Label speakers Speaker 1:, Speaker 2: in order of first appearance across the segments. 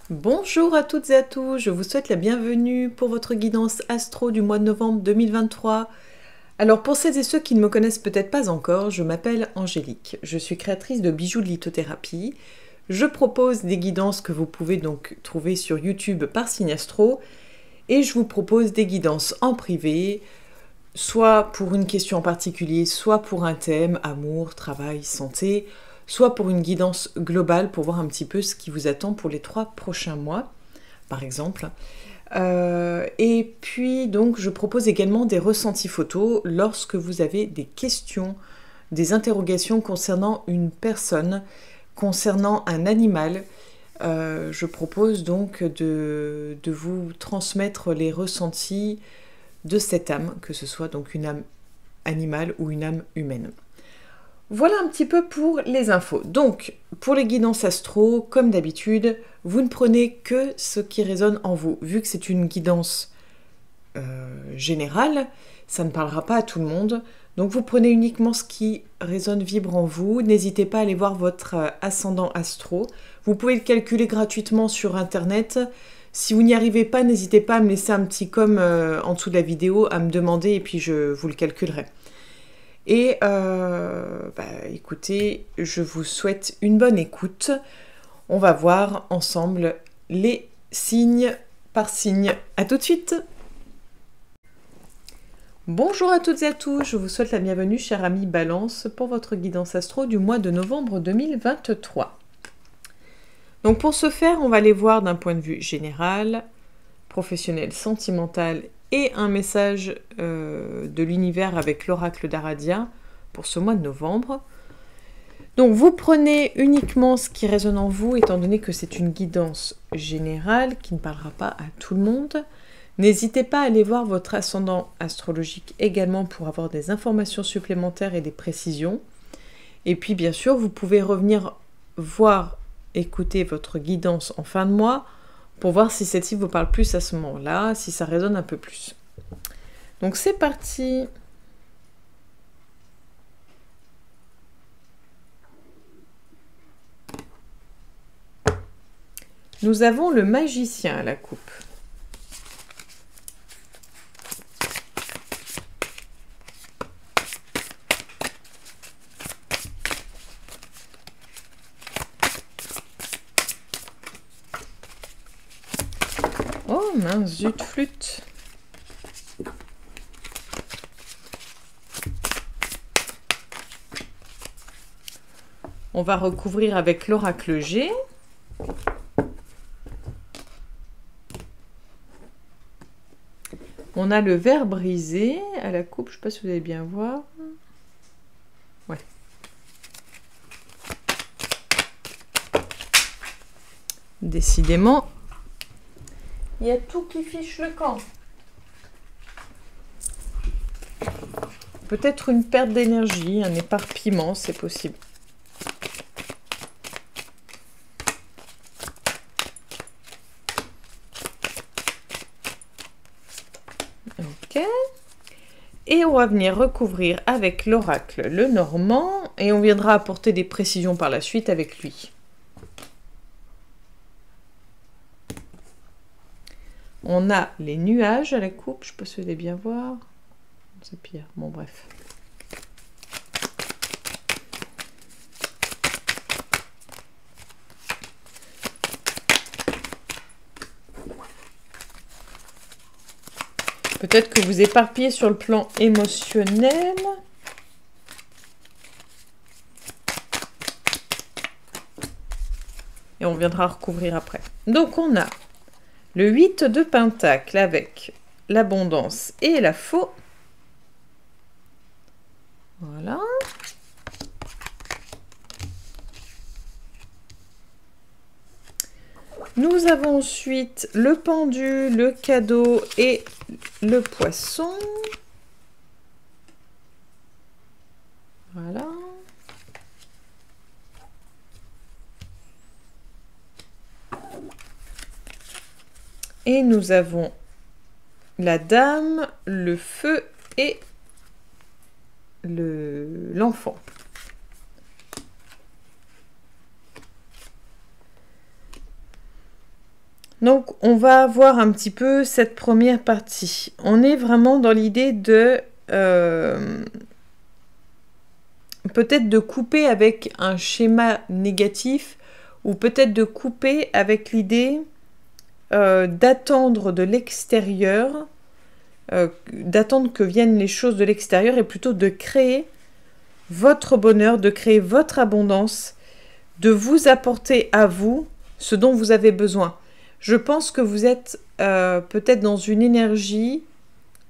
Speaker 1: Bonjour à toutes et à tous, je vous souhaite la bienvenue pour votre guidance astro du mois de novembre 2023. Alors pour celles et ceux qui ne me connaissent peut-être pas encore, je m'appelle Angélique, je suis créatrice de bijoux de lithothérapie. Je propose des guidances que vous pouvez donc trouver sur YouTube par signe astro et je vous propose des guidances en privé, soit pour une question en particulier, soit pour un thème, amour, travail, santé, soit pour une guidance globale pour voir un petit peu ce qui vous attend pour les 3 prochains mois, par exemple. Et puis donc je propose également des ressentis photos lorsque vous avez des questions, des interrogations concernant une personne, concernant un animal. Je propose donc de vous transmettre les ressentis de cette âme, que ce soit donc une âme animale ou une âme humaine. Voilà un petit peu pour les infos. Donc, pour les guidances astro, comme d'habitude, vous ne prenez que ce qui résonne en vous. Vu que c'est une guidance générale, ça ne parlera pas à tout le monde. Donc, vous prenez uniquement ce qui résonne, vibre en vous. N'hésitez pas à aller voir votre ascendant astro. Vous pouvez le calculer gratuitement sur Internet. Si vous n'y arrivez pas, n'hésitez pas à me laisser un petit com en dessous de la vidéo, à me demander et puis je vous le calculerai. Et écoutez, je vous souhaite une bonne écoute. On va voir ensemble les signes par signe. A tout de suite. Bonjour à toutes et à tous, je vous souhaite la bienvenue, chers amis Balance, pour votre guidance astro du mois de novembre 2023. Donc pour ce faire, on va les voir d'un point de vue général, professionnel, sentimental et un message de l'univers avec l'oracle d'Aradia pour ce mois de novembre. Donc vous prenez uniquement ce qui résonne en vous, étant donné que c'est une guidance générale qui ne parlera pas à tout le monde. N'hésitez pas à aller voir votre ascendant astrologique également pour avoir des informations supplémentaires et des précisions. Et puis bien sûr, vous pouvez revenir voir, écouter votre guidance en fin de mois pour voir si celle-ci vous parle plus à ce moment-là, si ça résonne un peu plus. Donc c'est parti. Nous avons le magicien à la coupe. Oh mince, zut, flûte. On va recouvrir avec l'oracle G. On a le verre brisé à la coupe, je ne sais pas si vous allez bien voir. Ouais. Décidément, il y a tout qui fiche le camp. Peut-être une perte d'énergie, un éparpillement, c'est possible. Ok. Et on va venir recouvrir avec l'oracle le Normand et on viendra apporter des précisions par la suite avec lui. On a les nuages à la coupe, je ne sais pas si vous allez bien voir. C'est pire, bon bref. Peut-être que vous éparpillez sur le plan émotionnel. Et on viendra recouvrir après. Donc on a le 8 de Pentacle avec l'abondance et la faux. Voilà. Nous avons ensuite le pendu, le cadeau et le poisson. Voilà. Et nous avons la dame, le feu et l'enfant. Donc, on va voir un petit peu cette première partie. On est vraiment dans l'idée de peut-être de couper avec un schéma négatif ou peut-être de couper avec l'idée d'attendre de l'extérieur, d'attendre que viennent les choses de l'extérieur et plutôt de créer votre bonheur, de créer votre abondance, de vous apporter à vous ce dont vous avez besoin. Je pense que vous êtes peut-être dans une énergie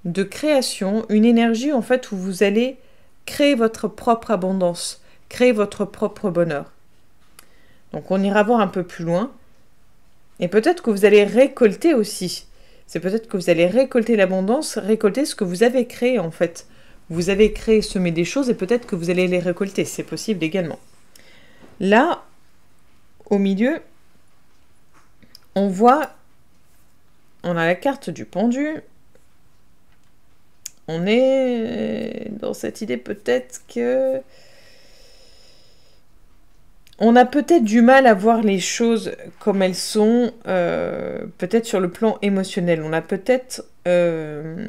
Speaker 1: de création, une énergie en fait où vous allez créer votre propre abondance, créer votre propre bonheur. Donc on ira voir un peu plus loin. Et peut-être que vous allez récolter aussi. C'est peut-être que vous allez récolter l'abondance, récolter ce que vous avez créé en fait. Vous avez créé, semé des choses et peut-être que vous allez les récolter. C'est possible également. Là, au milieu, on voit, on a la carte du pendu. On est dans cette idée peut-être que on a peut-être du mal à voir les choses comme elles sont, peut-être sur le plan émotionnel. On a peut-être, on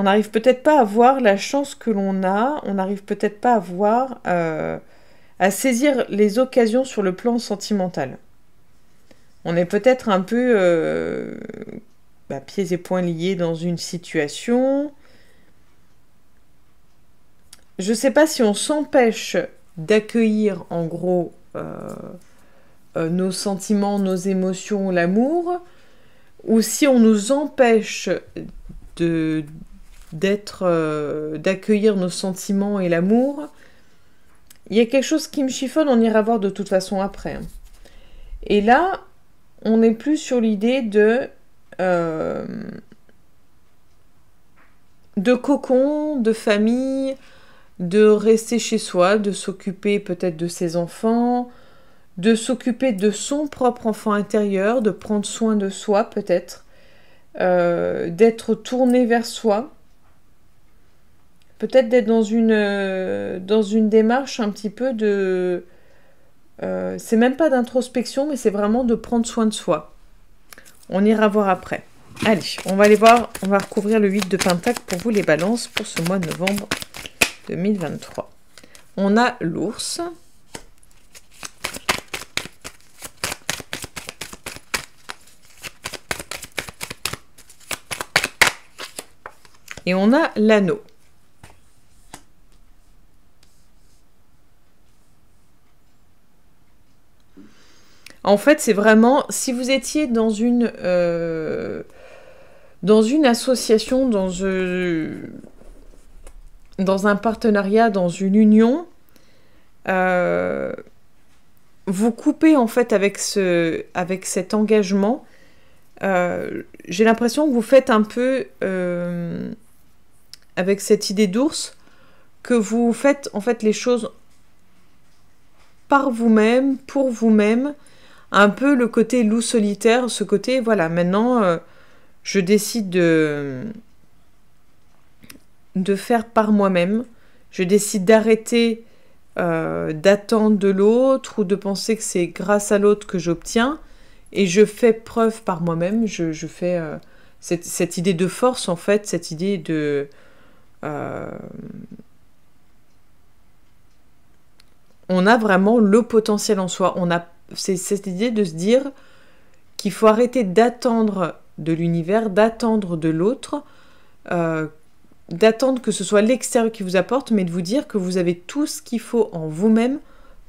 Speaker 1: n'arrive peut-être pas à voir la chance que l'on a. On n'arrive peut-être pas à voir, à saisir les occasions sur le plan sentimental. On est peut-être un peu pieds et poings liés dans une situation. Je ne sais pas si on s'empêche d'accueillir en gros nos sentiments, nos émotions, l'amour, ou si on nous empêche d'accueillir nos sentiments et l'amour. Il y a quelque chose qui me chiffonne, on ira voir de toute façon après. Et là, on n'est plus sur l'idée de cocon, de famille, de rester chez soi, de s'occuper peut-être de ses enfants, de s'occuper de son propre enfant intérieur, de prendre soin de soi peut-être, d'être tourné vers soi, peut-être d'être dans une démarche un petit peu de... c'est même pas d'introspection, mais c'est vraiment de prendre soin de soi. On ira voir après. Allez, on va aller voir, on va recouvrir le 8 de Pentacle pour vous les balances pour ce mois de novembre 2023. On a l'ours. Et on a l'anneau. En fait, c'est vraiment, si vous étiez dans une association, dans un partenariat, dans une union, vous coupez en fait avec cet engagement. J'ai l'impression que vous faites un peu, avec cette idée d'ours, que vous faites en fait les choses par vous-même, pour vous-même, un peu le côté loup solitaire, ce côté, voilà, maintenant, je décide de faire par moi-même, je décide d'arrêter d'attendre de l'autre ou de penser que c'est grâce à l'autre que j'obtiens, et je fais preuve par moi-même, je fais cette idée de force, en fait, cette idée de... on a vraiment le potentiel en soi, c'est cette idée de se dire qu'il faut arrêter d'attendre de l'univers, d'attendre de l'autre, d'attendre que ce soit l'extérieur qui vous apporte, mais de vous dire que vous avez tout ce qu'il faut en vous-même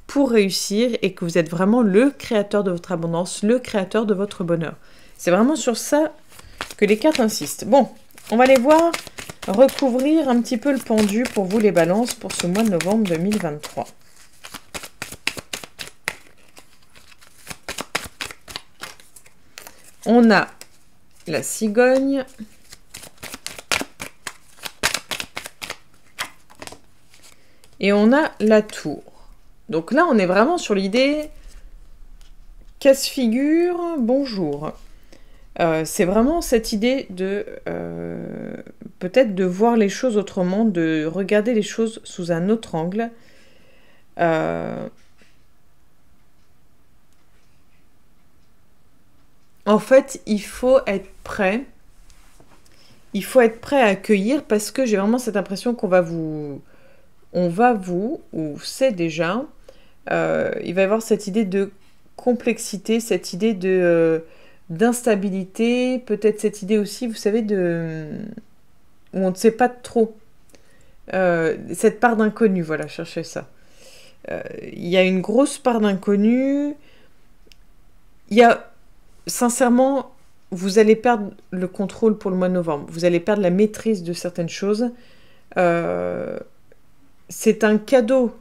Speaker 1: pour réussir et que vous êtes vraiment le créateur de votre abondance, le créateur de votre bonheur. C'est vraiment sur ça que les cartes insistent. Bon, on va aller voir, recouvrir un petit peu le pendu pour vous les balances pour ce mois de novembre 2023. On a la cigogne. Et on a la tour. Donc là, on est vraiment sur l'idée casse-figure, bonjour. C'est vraiment cette idée de peut-être de voir les choses autrement, de regarder les choses sous un autre angle. En fait, il faut être prêt. Il faut être prêt à accueillir parce que j'ai vraiment cette impression qu'on va vous... On va vous, ou c'est déjà, il va y avoir cette idée de complexité, cette idée de d'instabilité, peut-être cette idée aussi, vous savez, où on ne sait pas trop. Cette part d'inconnu, voilà, cherchez ça. Il y a une grosse part d'inconnu. Il y a, sincèrement, vous allez perdre le contrôle pour le mois de novembre. Vous allez perdre la maîtrise de certaines choses. C'est un cadeau,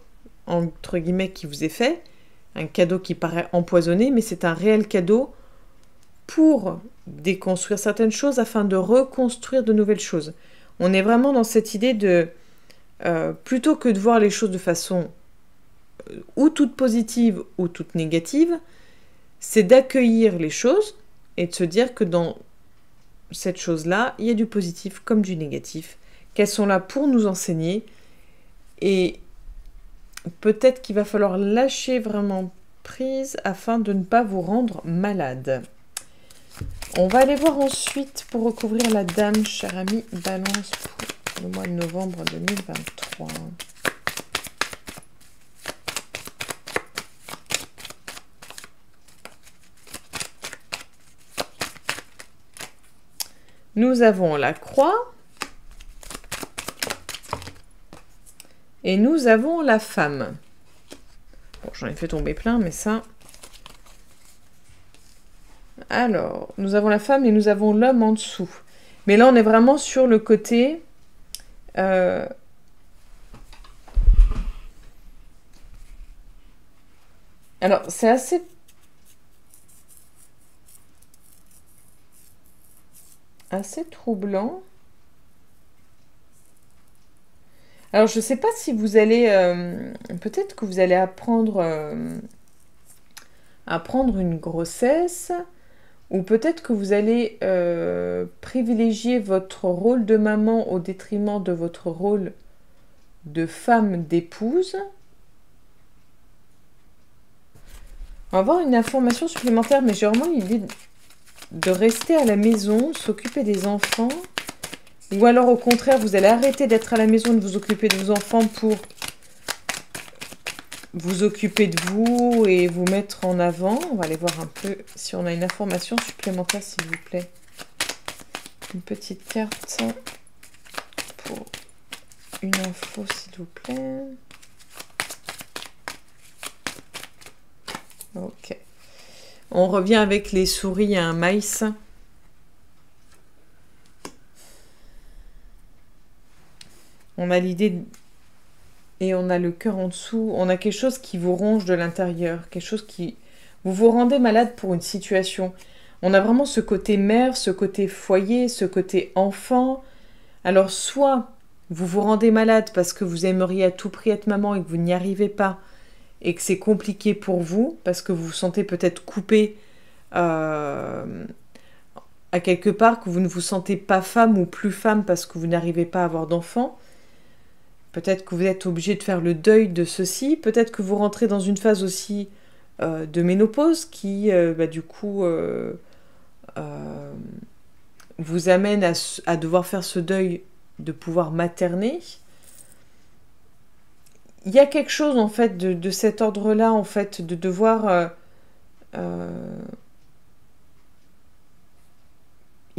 Speaker 1: entre guillemets, qui vous est fait. Un cadeau qui paraît empoisonné, mais c'est un réel cadeau pour déconstruire certaines choses afin de reconstruire de nouvelles choses. On est vraiment dans cette idée de, plutôt que de voir les choses de façon ou toute positive ou toute négative, c'est d'accueillir les choses et de se dire que dans cette chose-là, il y a du positif comme du négatif, qu'elles sont là pour nous enseigner et peut-être qu'il va falloir lâcher vraiment prise afin de ne pas vous rendre malade. On va aller voir ensuite pour recouvrir la dame, cher ami Balance, pour le mois de novembre 2023. Nous avons la croix et nous avons la femme. Bon, j'en ai fait tomber plein, mais ça... Alors, nous avons la femme et nous avons l'homme en dessous. Mais là, on est vraiment sur le côté... Alors, c'est assez... assez troublant. Alors, je ne sais pas si vous allez... peut-être que vous allez apprendre une grossesse... Ou peut-être que vous allez privilégier votre rôle de maman au détriment de votre rôle de femme, d'épouse. On va avoir une information supplémentaire, mais j'ai vraiment l'idée de rester à la maison, s'occuper des enfants. Ou alors au contraire, vous allez arrêter d'être à la maison, de vous occuper de vos enfants pour vous occuper de vous et vous mettre en avant. On va aller voir un peu si on a une information supplémentaire, s'il vous plaît. Une petite carte pour une info, s'il vous plaît. Ok. On revient avec les souris à un maïs. On a l'idée... Et on a le cœur en dessous, on a quelque chose qui vous ronge de l'intérieur, quelque chose qui... Vous vous rendez malade pour une situation. On a vraiment ce côté mère, ce côté foyer, ce côté enfant. Alors soit vous vous rendez malade parce que vous aimeriez à tout prix être maman et que vous n'y arrivez pas et que c'est compliqué pour vous, parce que vous vous sentez peut-être coupé à quelque part, que vous ne vous sentez pas femme ou plus femme parce que vous n'arrivez pas à avoir d'enfant. Peut-être que vous êtes obligé de faire le deuil de ceci. Peut-être que vous rentrez dans une phase aussi de ménopause qui, du coup, vous amène à devoir faire ce deuil de pouvoir materner. Il y a quelque chose, en fait, de cet ordre-là, en fait, de devoir... il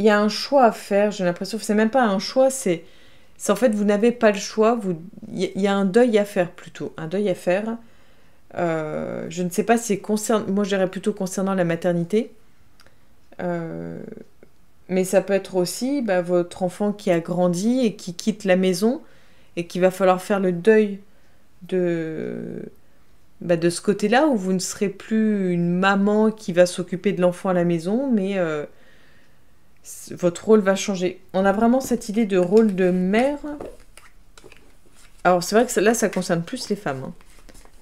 Speaker 1: y a un choix à faire, j'ai l'impression que c'est même pas un choix, c'est en fait, vous n'avez pas le choix, il y a un deuil à faire plutôt, un deuil à faire. Je ne sais pas si moi je dirais plutôt concernant la maternité, mais ça peut être aussi votre enfant qui a grandi et qui quitte la maison et qu'il va falloir faire le deuil de ce côté-là où vous ne serez plus une maman qui va s'occuper de l'enfant à la maison, mais... votre rôle va changer. On a vraiment cette idée de rôle de mère. Alors, c'est vrai que là, ça concerne plus les femmes. Hein.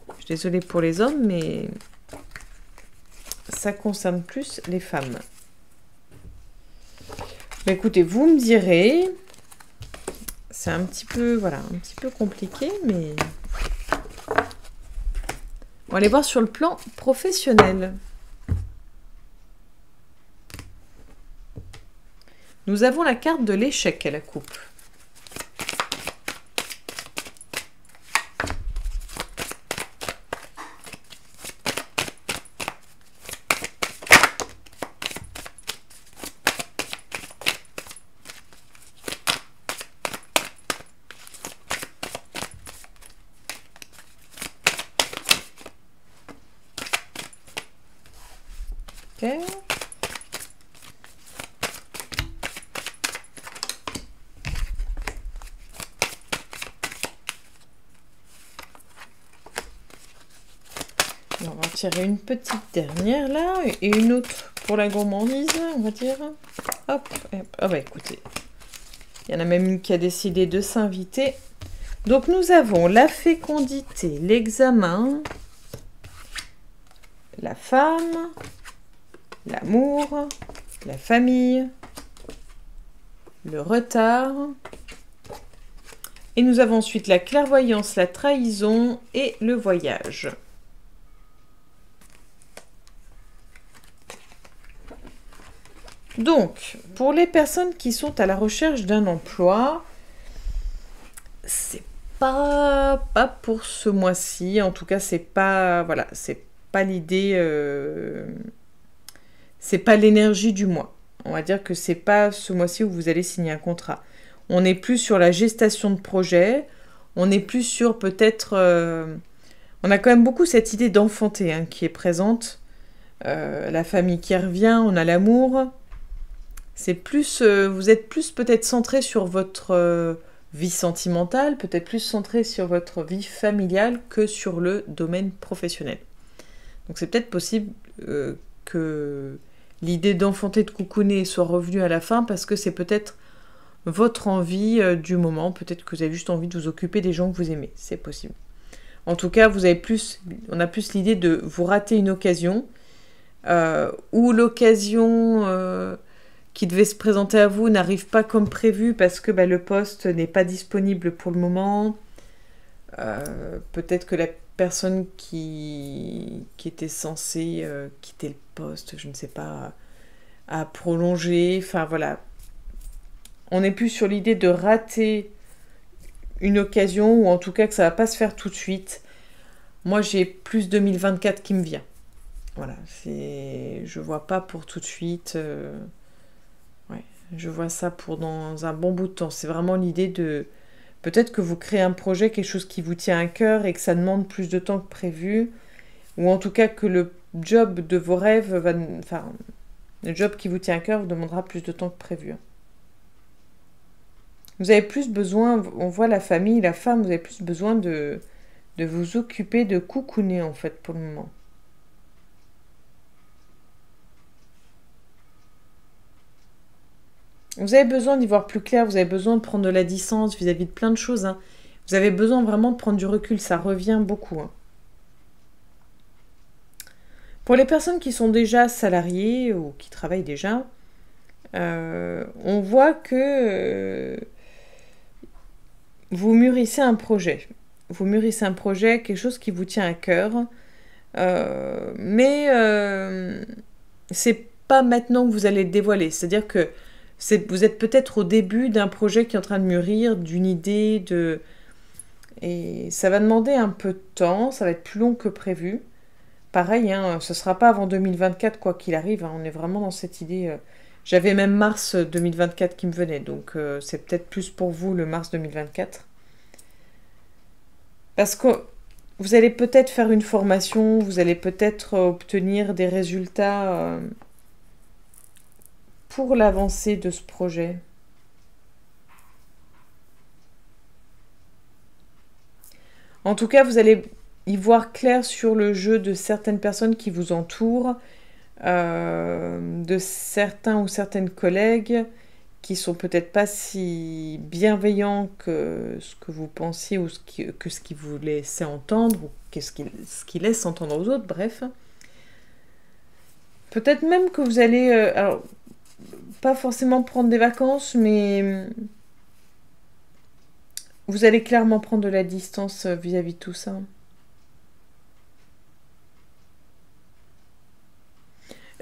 Speaker 1: Je suis désolée pour les hommes, mais ça concerne plus les femmes. Mais écoutez, vous me direz... C'est un petit peu, voilà, un petit peu compliqué, mais... On va aller voir sur le plan professionnel. Nous avons la carte de l'échec à la coupe. Ok. On va tirer une petite dernière là et une autre pour la gourmandise, on va dire. Hop, hop. Ah bah écoutez, il y en a même une qui a décidé de s'inviter. Donc nous avons la fécondité, l'examen, la femme, l'amour, la famille, le retard. Et nous avons ensuite la clairvoyance, la trahison et le voyage. Donc, pour les personnes qui sont à la recherche d'un emploi, c'est pas pour ce mois-ci. En tout cas, c'est pas, voilà, c'est pas l'idée, c'est pas l'énergie du mois. On va dire que c'est pas ce mois-ci où vous allez signer un contrat. On est plus sur la gestation de projet. On est plus sur peut-être, on a quand même beaucoup cette idée d'enfanter hein, qui est présente. La famille qui revient, on a l'amour. C'est plus, vous êtes plus peut-être centré sur votre vie sentimentale, peut-être plus centré sur votre vie familiale que sur le domaine professionnel. Donc c'est peut-être possible que l'idée d'enfanter, de coucouner soit revenue à la fin parce que c'est peut-être votre envie du moment. Peut-être que vous avez juste envie de vous occuper des gens que vous aimez. C'est possible. En tout cas, on a plus l'idée de vous rater une occasion ou l'occasion qui devait se présenter à vous n'arrive pas comme prévu parce que le poste n'est pas disponible pour le moment. Peut-être que la personne qui était censée quitter le poste, je ne sais pas, a prolongé. Enfin voilà. On n'est plus sur l'idée de rater une occasion ou en tout cas que ça ne va pas se faire tout de suite. Moi, j'ai plus 2024 qui me vient. Voilà. Je vois pas pour tout de suite... Je vois ça pour dans un bon bout de temps. C'est vraiment l'idée de... Peut-être que vous créez un projet, quelque chose qui vous tient à cœur et que ça demande plus de temps que prévu. Ou en tout cas que le job de vos rêves va... Enfin, le job qui vous tient à cœur vous demandera plus de temps que prévu. Vous avez plus besoin... On voit la famille, la femme, vous avez plus besoin de vous occuper, de coucouner en fait pour le moment. Vous avez besoin d'y voir plus clair, vous avez besoin de prendre de la distance vis-à-vis de plein de choses. Hein. Vous avez besoin vraiment de prendre du recul, ça revient beaucoup. Hein. Pour les personnes qui sont déjà salariées ou qui travaillent déjà, on voit que vous mûrissez un projet. Vous mûrissez un projet, quelque chose qui vous tient à cœur. Mais c'est pas maintenant que vous allez le dévoiler. C'est-à-dire que vous êtes peut-être au début d'un projet qui est en train de mûrir, d'une idée, et ça va demander un peu de temps, ça va être plus long que prévu. Pareil, hein, ce ne sera pas avant 2024 quoi qu'il arrive, hein, on est vraiment dans cette idée. J'avais même mars 2024 qui me venait, donc c'est peut-être plus pour vous le mars 2024. Parce que vous allez peut-être faire une formation, vous allez peut-être obtenir des résultats... pour l'avancée de ce projet. En tout cas, vous allez y voir clair sur le jeu de certaines personnes qui vous entourent, de certains ou certaines collègues qui sont peut-être pas si bienveillants que ce que vous pensiez ou que ce qu'ils vous laissaient entendre ou ce qu'ils laissent entendre aux autres, bref. Peut-être même que vous allez... alors, pas forcément prendre des vacances, mais vous allez clairement prendre de la distance vis-à-vis de tout ça.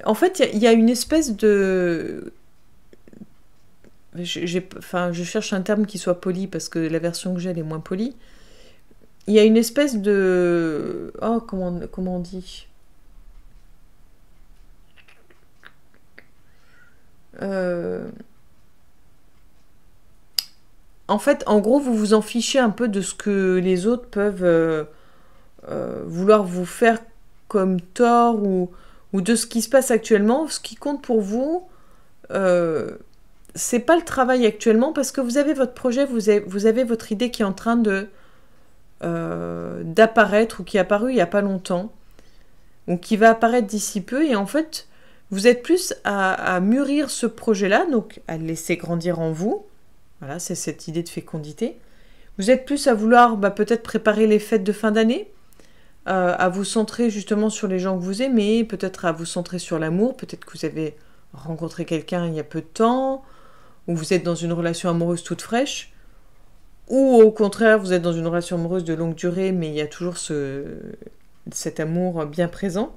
Speaker 1: En fait, il y a une espèce de Enfin, je cherche un terme qui soit poli parce que la version que j'ai, elle est moins polie. Il y a une espèce de... Oh, comment on dit? En fait, en gros, vous vous en fichez un peu de ce que les autres peuvent vouloir vous faire comme tort ou de ce qui se passe actuellement. Ce qui compte pour vous, c'est pas le travail actuellement parce que vous avez votre projet, vous avez votre idée qui est en train de d'apparaître ou qui est apparue il n'y a pas longtemps ou qui va apparaître d'ici peu et en fait vous êtes plus à mûrir ce projet-là, donc à le laisser grandir en vous. Voilà, c'est cette idée de fécondité. Vous êtes plus à vouloir peut-être préparer les fêtes de fin d'année, à vous centrer justement sur les gens que vous aimez, peut-être à vous centrer sur l'amour, peut-être que vous avez rencontré quelqu'un il y a peu de temps, ou vous êtes dans une relation amoureuse toute fraîche, ou au contraire vous êtes dans une relation amoureuse de longue durée, mais il y a toujours cet amour bien présent.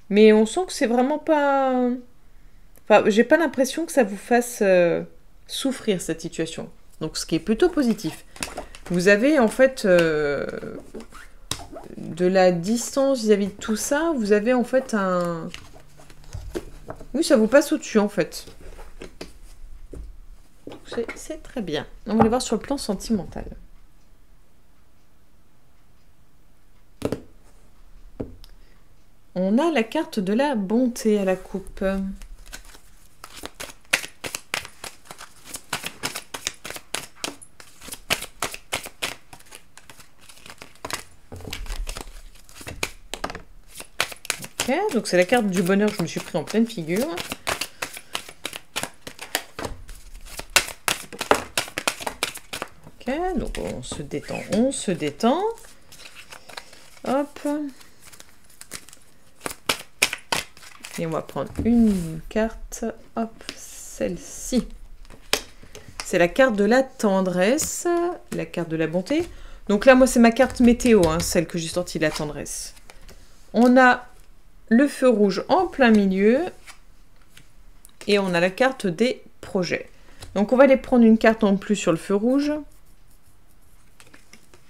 Speaker 1: Mais on sent que c'est vraiment pas... Enfin, j'ai pas l'impression que ça vous fasse souffrir cette situation. Donc ce qui est plutôt positif. Vous avez en fait de la distance vis-à-vis de tout ça. Vous avez en fait un... Oui, ça vous passe au-dessus en fait. C'est très bien. On va aller voir sur le plan sentimental. On a la carte de la bonté à la coupe. Ok, donc c'est la carte du bonheur que je me suis pris en pleine figure. Ok, donc on se détend. Hop. Et on va prendre une carte, hop, celle-ci. C'est la carte de la tendresse, la carte de la bonté. Donc là, moi, c'est ma carte météo, hein, celle que j'ai sortie de la tendresse. On a le feu rouge en plein milieu. Et on a la carte des projets. Donc on va aller prendre une carte en plus sur le feu rouge.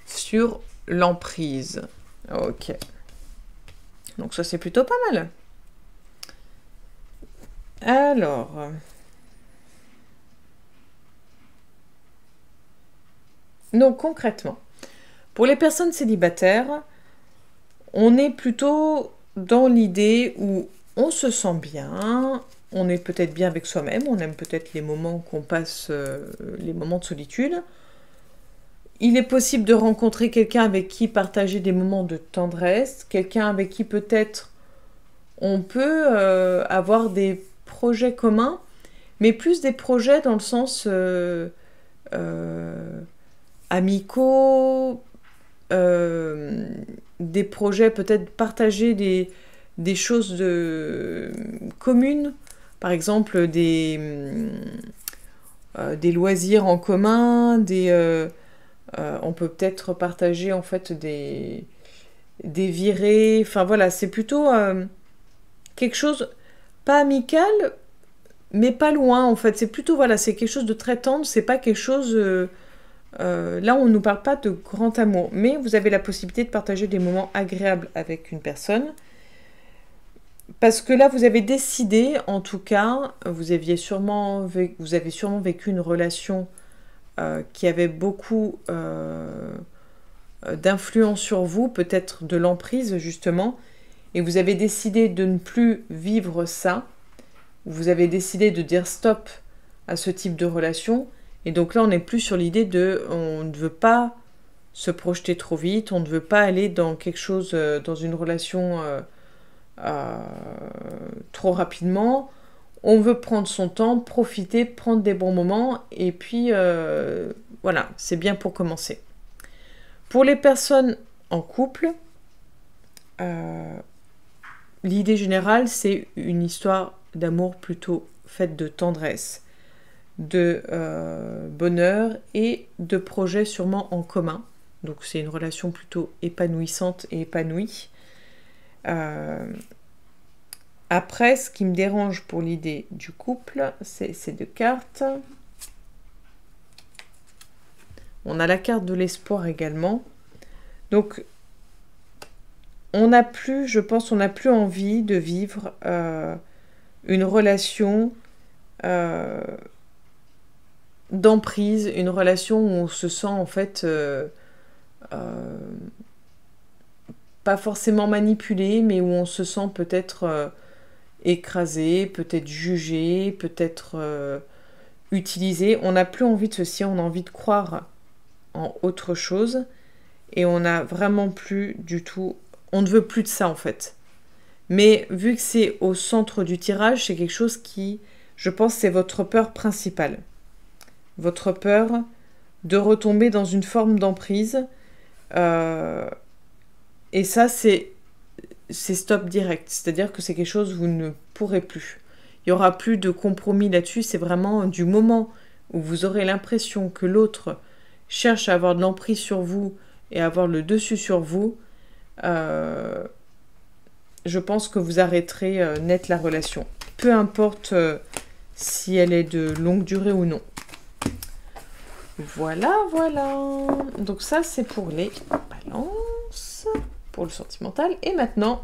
Speaker 1: Sur l'emprise. Ok. Donc ça, c'est plutôt pas mal. Alors, donc concrètement, pour les personnes célibataires, on est plutôt dans l'idée où on se sent bien, on est peut-être bien avec soi-même, on aime peut-être les moments qu'on passe, les moments de solitude. Il est possible de rencontrer quelqu'un avec qui partager des moments de tendresse, quelqu'un avec qui peut-être on peut avoir des projets communs, mais plus des projets dans le sens amicaux, des projets peut-être partager des choses communes, par exemple des loisirs en commun, on peut peut-être partager en fait des virées, enfin voilà, c'est plutôt quelque chose pas amical, mais pas loin en fait. C'est plutôt, voilà, c'est quelque chose de très tendre, c'est pas quelque chose... là, on ne nous parle pas de grand amour, mais vous avez la possibilité de partager des moments agréables avec une personne. Parce que là, vous avez décidé, en tout cas, vous avez sûrement vécu une relation qui avait beaucoup d'influence sur vous, peut-être de l'emprise justement, et vous avez décidé de ne plus vivre ça, vous avez décidé de dire stop à ce type de relation, et donc là on n'est plus sur l'idée on ne veut pas se projeter trop vite, on ne veut pas aller dans quelque chose, dans une relation trop rapidement, on veut prendre son temps, profiter, prendre des bons moments, et puis voilà, c'est bien pour commencer. Pour les personnes en couple, l'idée générale, c'est une histoire d'amour plutôt faite de tendresse, de bonheur et de projets sûrement en commun. Donc c'est une relation plutôt épanouissante et épanouie. Après, ce qui me dérange pour l'idée du couple, c'est ces deux cartes. On a la carte de l'espoir également. Donc, on n'a plus, je pense, on n'a plus envie de vivre une relation d'emprise, une relation où on se sent en fait pas forcément manipulé, mais où on se sent peut-être écrasé, peut-être jugé, peut-être utilisé. On n'a plus envie de ceci, on a envie de croire en autre chose et on n'a vraiment plus du tout, on ne veut plus de ça en fait. Mais vu que c'est au centre du tirage, c'est quelque chose qui, je pense, c'est votre peur principale. Votre peur de retomber dans une forme d'emprise. Et ça, c'est stop direct. C'est-à-dire que c'est quelque chose que vous ne pourrez plus. Il n'y aura plus de compromis là-dessus. C'est vraiment du moment où vous aurez l'impression que l'autre cherche à avoir de l'emprise sur vous et à avoir le dessus sur vous, je pense que vous arrêterez net la relation. Peu importe si elle est de longue durée ou non. Voilà, voilà. Donc ça, c'est pour les balances, pour le sentimental. Et maintenant,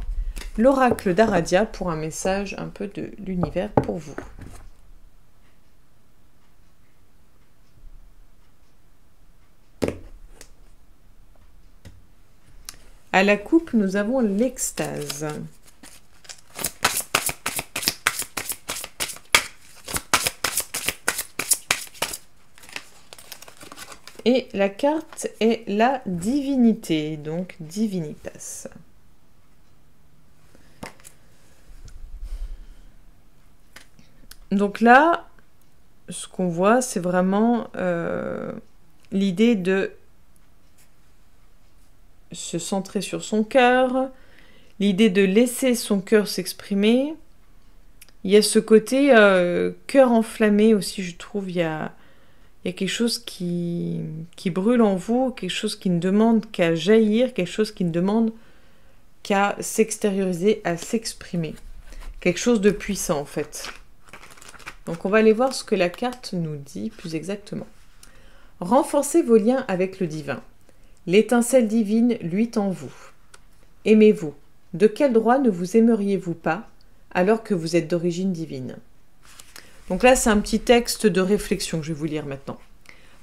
Speaker 1: l'oracle d'Aradia pour un message un peu de l'univers pour vous. À la coupe, nous avons l'extase. Et la carte est la divinité, donc divinitas. Donc là, ce qu'on voit, c'est vraiment l'idée de se centrer sur son cœur, l'idée de laisser son cœur s'exprimer. Il y a ce côté cœur enflammé aussi, je trouve. Il y a quelque chose qui brûle en vous, quelque chose qui ne demande qu'à jaillir, quelque chose qui ne demande qu'à s'extérioriser, à s'exprimer. Quelque chose de puissant en fait. Donc on va aller voir ce que la carte nous dit plus exactement. Renforcez vos liens avec le divin. L'étincelle divine luit en vous. Aimez-vous. De quel droit ne vous aimeriez-vous pas alors que vous êtes d'origine divine? Donc là, c'est un petit texte de réflexion que je vais vous lire maintenant.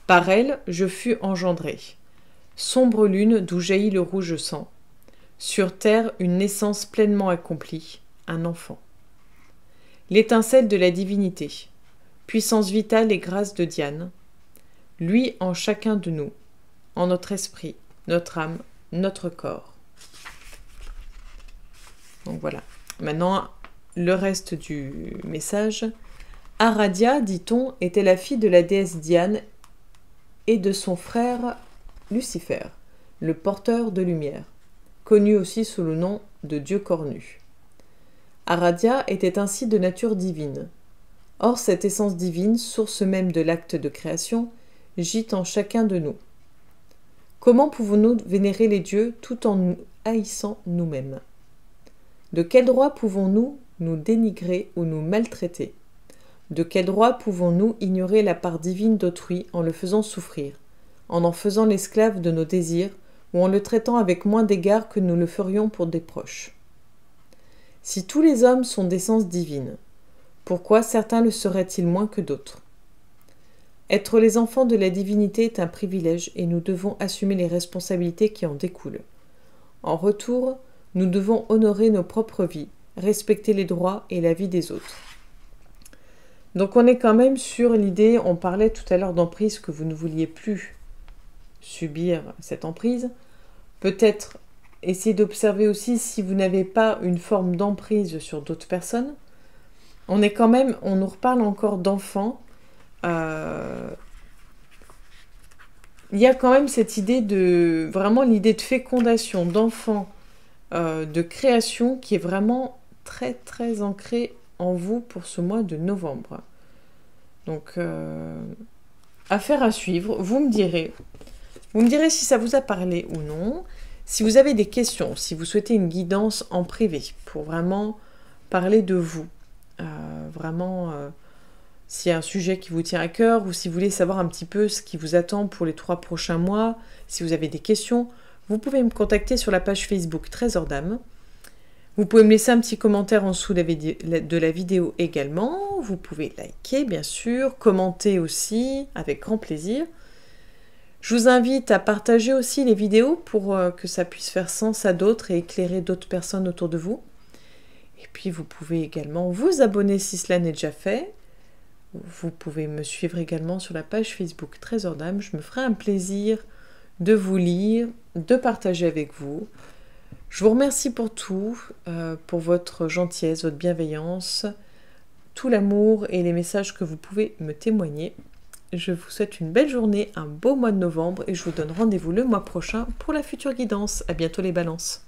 Speaker 1: Par elle, je fus engendré. Sombre lune d'où jaillit le rouge sang. Sur terre, une naissance pleinement accomplie, un enfant. L'étincelle de la divinité, puissance vitale et grâce de Diane, lui en chacun de nous, en notre esprit, notre âme, notre corps. Donc voilà. Maintenant, le reste du message. Aradia, dit-on, était la fille de la déesse Diane et de son frère Lucifer, le porteur de lumière, connu aussi sous le nom de Dieu cornu. Aradia était ainsi de nature divine. Or, cette essence divine, source même de l'acte de création, gît en chacun de nous. Comment pouvons-nous vénérer les dieux tout en nous haïssant nous-mêmes? De quel droit pouvons-nous nous dénigrer ou nous maltraiter? De quel droit pouvons-nous ignorer la part divine d'autrui en le faisant souffrir, en faisant l'esclave de nos désirs ou en le traitant avec moins d'égard que nous le ferions pour des proches? Si tous les hommes sont d'essence divine, pourquoi certains le seraient-ils moins que d'autres? Être les enfants de la divinité est un privilège et nous devons assumer les responsabilités qui en découlent. En retour, nous devons honorer nos propres vies, respecter les droits et la vie des autres. Donc on est quand même sur l'idée, on parlait tout à l'heure d'emprise, que vous ne vouliez plus subir cette emprise. Peut-être essayer d'observer aussi si vous n'avez pas une forme d'emprise sur d'autres personnes. On est quand même, on nous reparle encore d'enfants. Il y a quand même cette idée de, vraiment l'idée de fécondation, d'enfants, de création qui est vraiment très très ancrée en vous pour ce mois de novembre. Donc, affaire à suivre. Vous me direz si ça vous a parlé ou non. Si vous avez des questions, si vous souhaitez une guidance en privé pour vraiment parler de vous, vraiment s'il y a un sujet qui vous tient à cœur ou si vous voulez savoir un petit peu ce qui vous attend pour les 3 prochains mois, si vous avez des questions, vous pouvez me contacter sur la page Facebook Trésor d'âme. Vous pouvez me laisser un petit commentaire en dessous de la vidéo également. Vous pouvez liker, bien sûr, commenter aussi, avec grand plaisir. Je vous invite à partager aussi les vidéos pour que ça puisse faire sens à d'autres et éclairer d'autres personnes autour de vous. Et puis, vous pouvez également vous abonner si cela n'est déjà fait. Vous pouvez me suivre également sur la page Facebook Trésor d'âme. Je me ferai un plaisir de vous lire, de partager avec vous. Je vous remercie pour tout, pour votre gentillesse, votre bienveillance, tout l'amour et les messages que vous pouvez me témoigner. Je vous souhaite une belle journée, un beau mois de novembre et je vous donne rendez-vous le mois prochain pour la future guidance. À bientôt les balances.